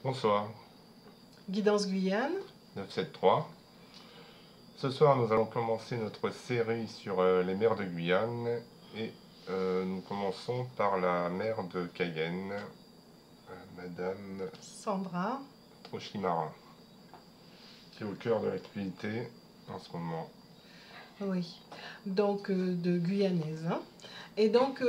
Bonsoir, Guidance Guyane. 973. Ce soir, nous allons commencer notre série sur les mers de Guyane et nous commençons par la mer de Cayenne, Madame Sandra. Trochimara, qui est au cœur de l'activité en ce moment. Oui, donc de guyanaise, hein. Et donc,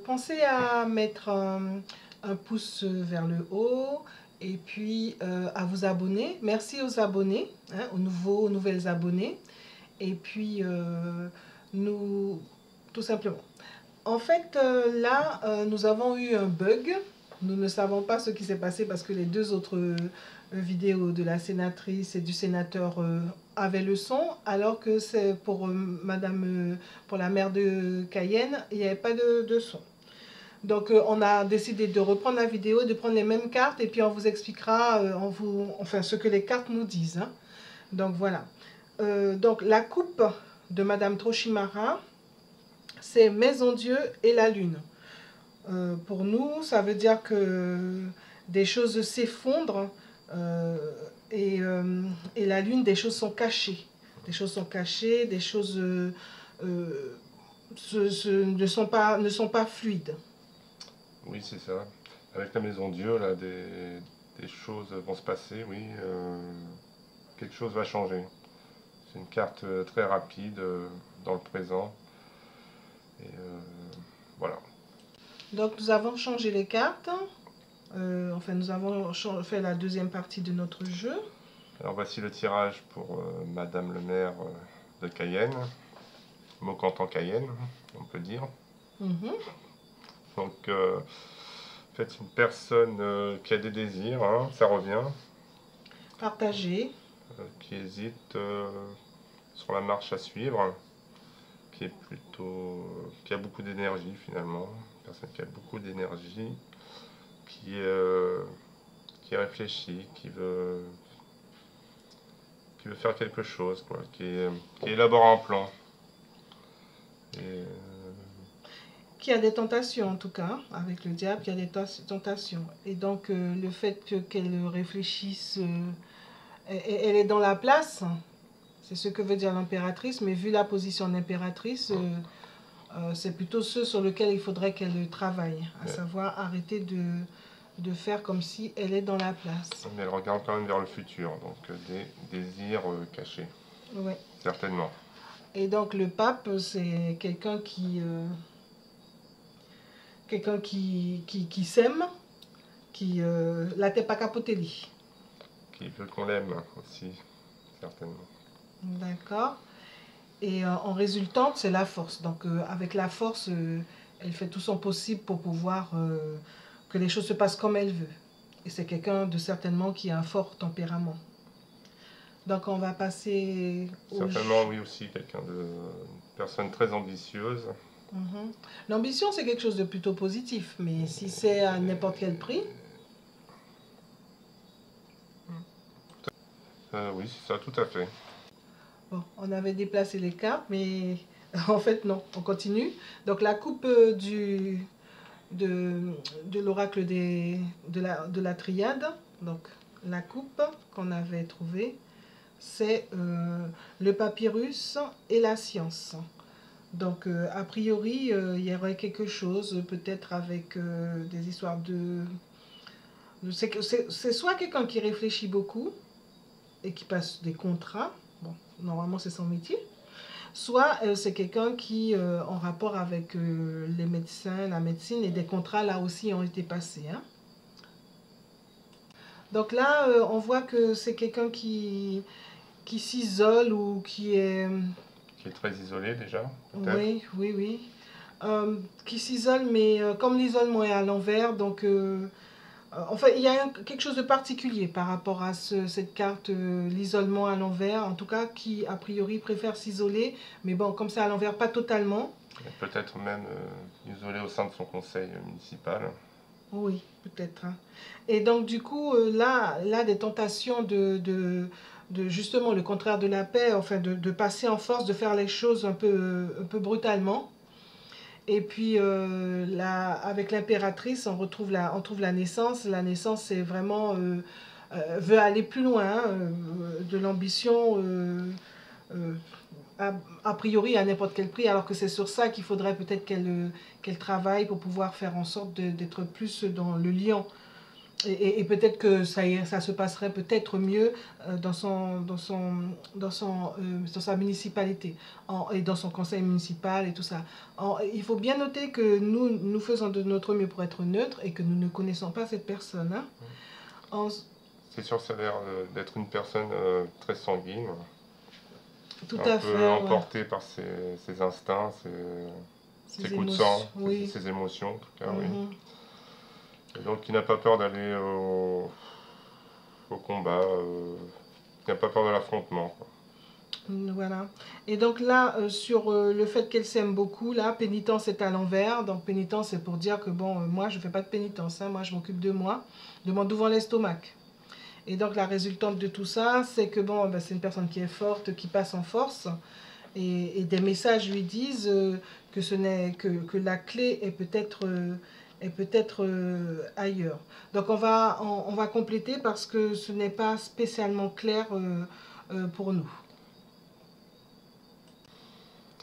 pensez à mettre un pouce vers le haut et puis à vous abonner. Merci aux abonnés, hein, aux nouvelles abonnés. Et puis, nous, tout simplement. En fait, là, nous avons eu un bug. Nous ne savons pas ce qui s'est passé parce que les deux autres vidéos de la sénatrice et du sénateur avaient le son, alors que c'est pour pour la mère de Cayenne, il n'y avait pas de son. Donc, on a décidé de reprendre la vidéo, de prendre les mêmes cartes et puis on vous expliquera enfin, ce que les cartes nous disent, hein. Donc, voilà. Donc, la coupe de Madame Trochimara, c'est Maison Dieu et la Lune. Pour nous, ça veut dire que des choses s'effondrent euh, et la Lune, des choses sont cachées. Des choses sont cachées, des choses ne sont pas fluides. Oui, c'est ça. Avec la Maison Dieu, là, des choses vont se passer, oui. Quelque chose va changer. C'est une carte très rapide dans le présent. Et voilà. Donc nous avons changé les cartes. Enfin, nous avons fait la deuxième partie de notre jeu. Alors voici le tirage pour Madame le maire de Cayenne, Maucantan Cayenne, on peut dire. Donc, faites une personne qui a des désirs, hein, ça revient, Partager. qui hésite sur la marche à suivre, qui a beaucoup d'énergie finalement, une personne qui a beaucoup d'énergie, qui réfléchit, qui veut faire quelque chose, quoi, qui élabore un plan. Et, Qui a des tentations en tout cas, avec le diable, qui a des tentations. Et donc le fait qu'elle réfléchisse, elle est dans la place, c'est ce que veut dire l'impératrice, mais vu la position d'impératrice, c'est plutôt ce sur lequel il faudrait qu'elle travaille, à savoir arrêter de faire comme si elle est dans la place. mais elle regarde quand même vers le futur, donc des désirs cachés, Ouais. certainement. Et donc le pape, c'est quelqu'un qui s'aime, qui la tête pas capotée. Qui veut qu'on l'aime aussi, certainement. D'accord. Et en résultante, c'est la force. Donc avec la force, elle fait tout son possible pour pouvoir que les choses se passent comme elle veut. Et c'est quelqu'un de certainement qui a un fort tempérament. Donc on va passer au... Certainement, oui, aussi, une personne très ambitieuse. L'ambition, c'est quelque chose de plutôt positif, mais si c'est à n'importe quel prix... Oui, c'est ça, tout à fait. Bon, on avait déplacé les cartes, mais en fait, non, on continue. Donc la coupe de l'oracle de la triade, donc la coupe qu'on avait trouvée, c'est le papyrus et la science. Donc, a priori, il y aurait quelque chose, peut-être avec des histoires de... C'est soit quelqu'un qui réfléchit beaucoup et qui passe des contrats, bon, normalement c'est son métier, soit c'est quelqu'un qui, en rapport avec les médecins, la médecine, et des contrats là aussi ont été passés, hein. Donc là, on voit que c'est quelqu'un qui s'isole ou qui est... Qui est très isolé déjà, peut-être. Oui, oui, oui. Qui s'isole, mais comme l'isolement est à l'envers, donc en fait, il y a quelque chose de particulier par rapport à cette carte, l'isolement à l'envers, en tout cas, qui a priori préfère s'isoler, mais bon, comme c'est à l'envers, pas totalement. Et peut-être même isolé au sein de son conseil municipal. Oui, peut-être, hein. Et donc, du coup, là, des tentations de justement le contraire de la paix, enfin, de passer en force, de faire les choses un peu brutalement. Et puis, avec l'impératrice, on trouve la naissance. La naissance, c'est vraiment, veut aller plus loin, hein, de l'ambition, euh, a priori à n'importe quel prix, alors que c'est sur ça qu'il faudrait peut-être qu'elle travaille pour pouvoir faire en sorte d'être plus dans le lion. Et peut-être que ça se passerait peut-être mieux dans sa municipalité et dans son conseil municipal et tout ça. Il faut bien noter que nous faisons de notre mieux pour être neutres et que nous ne connaissons pas cette personne. Hein. En- C'est sûr, ça a l'air d'être une personne très sanguine, Tout un à peu fait, ouais. emportée par ses instincts, ses coups de sang, oui. ses émotions en tout cas, oui. Mhm. Et donc qui n'a pas peur d'aller au combat, qui n'a pas peur de l'affrontement, quoi. Voilà. Et donc là, sur le fait qu'elle s'aime beaucoup, là, pénitence est à l'envers. Donc pénitence, c'est pour dire que bon, moi, je ne fais pas de pénitence. Hein, moi, je m'occupe de moi, de mon devant l'estomac. Et donc la résultante de tout ça, c'est que bon, ben, c'est une personne qui est forte, qui passe en force. Et des messages lui disent que ce n'est que la clé est peut-être ailleurs. Donc on va compléter parce que ce n'est pas spécialement clair pour nous.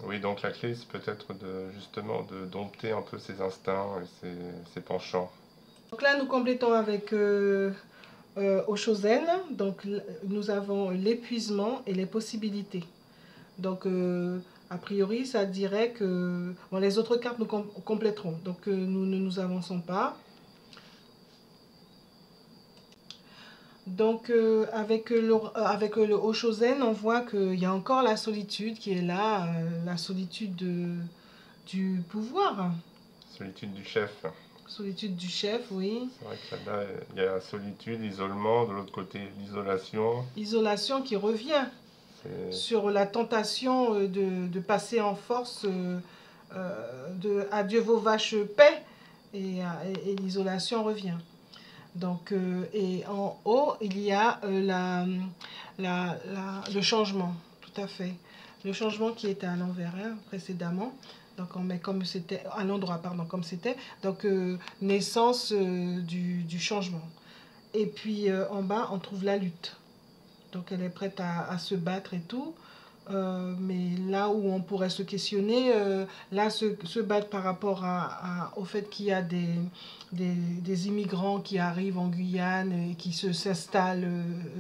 Oui, donc la clé, c'est peut-être justement de dompter un peu ses instincts et ses penchants. Donc là, nous complétons avec Oshozen. Donc nous avons l'épuisement et les possibilités. Donc a priori, ça dirait que bon, les autres cartes nous compléteront. Donc nous ne nous avançons pas. Donc avec le Oshozen, on voit qu'il y a encore la solitude qui est là, la solitude du pouvoir. Solitude du chef. Solitude du chef, oui. C'est vrai que là, il y a la solitude, l'isolement, de l'autre côté, l'isolation. Isolation qui revient sur la tentation de passer en force de adieu vos vaches paix et l'isolation revient. Donc, et en haut, il y a le changement, tout à fait. Le changement qui était à l'envers hein, précédemment. Donc, on met comme c'était, à l'endroit, pardon, comme c'était. Donc, naissance du changement. Et puis, en bas, on trouve la lutte. Donc, elle est prête à se battre et tout. Mais là où on pourrait se questionner, là se battre par rapport au fait qu'il y a des immigrants qui arrivent en Guyane et qui s'installent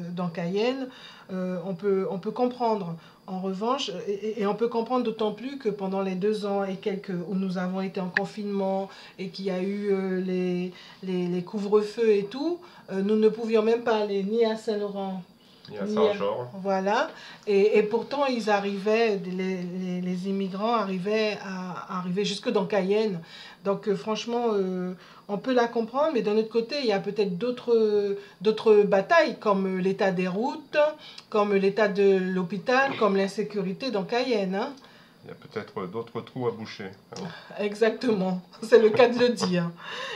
dans Cayenne, on peut comprendre. En revanche, et on peut comprendre d'autant plus que pendant les 2 ans et quelques où nous avons été en confinement et qu'il y a eu les couvre-feux et tout, nous ne pouvions même pas aller ni à Saint-Laurent, ni à Saint-Georges. Voilà. Et pourtant, ils arrivaient, les immigrants arrivaient à arriver jusque dans Cayenne. Donc, franchement, on peut la comprendre, mais d'un autre côté, il y a peut-être d'autres batailles, comme l'état des routes, comme l'état de l'hôpital, comme l'insécurité dans Cayenne. Hein. Il y a peut-être d'autres trous à boucher. Alors. Exactement, c'est le cas de le dire.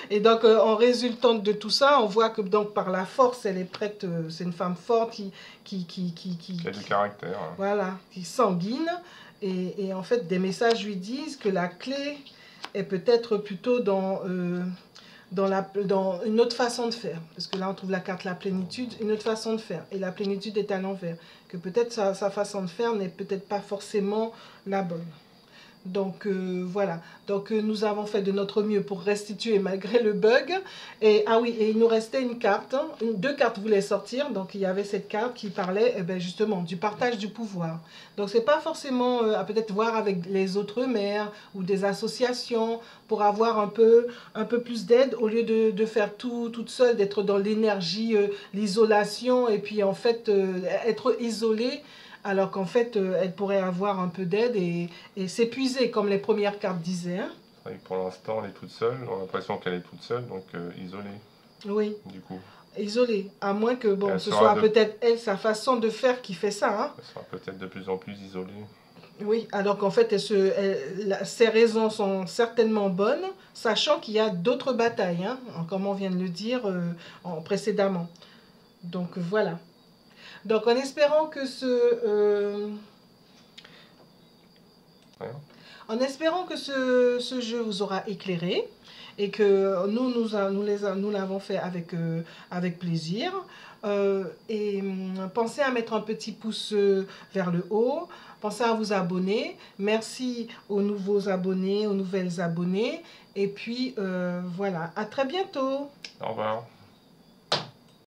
Et donc, en résultante de tout ça, on voit que donc, par la force, elle est prête, c'est une femme forte qui a du caractère. Voilà, qui sanguine. Et en fait, des messages lui disent que la clé est peut-être plutôt dans une autre façon de faire. Parce que là, on trouve la carte la plénitude, une autre façon de faire. Et la plénitude est à l'envers. Que peut-être sa façon de faire n'est peut-être pas forcément la bonne. Donc voilà, donc nous avons fait de notre mieux pour restituer malgré le bug. Et ah oui, et il nous restait une carte, hein, deux cartes voulaient sortir, donc il y avait cette carte qui parlait justement du partage du pouvoir. Donc c'est pas forcément à peut-être voir avec les autres maires ou des associations pour avoir un peu plus d'aide au lieu de faire tout toute seule, d'être dans l'énergie, l'isolation et puis en fait être isolée. Alors qu'en fait, elle pourrait avoir un peu d'aide et s'épuiser, comme les premières cartes disaient. Hein. Pour l'instant, elle est toute seule. On a l'impression qu'elle est toute seule, donc isolée. Oui. Du coup. Isolée. À moins que bon, ce soit peut-être elle, sa façon de faire qui fait ça. Hein. Elle sera peut-être de plus en plus isolée. Oui, alors qu'en fait, ses raisons sont certainement bonnes, sachant qu'il y a d'autres batailles, hein, comme on vient de le dire précédemment. Donc voilà. Donc en espérant que En espérant que ce jeu vous aura éclairé et que nous l'avons fait avec plaisir. Pensez à mettre un petit pouce vers le haut. Pensez à vous abonner. Merci aux nouveaux abonnés, aux nouvelles abonnées. Et puis voilà, à très bientôt. Au revoir.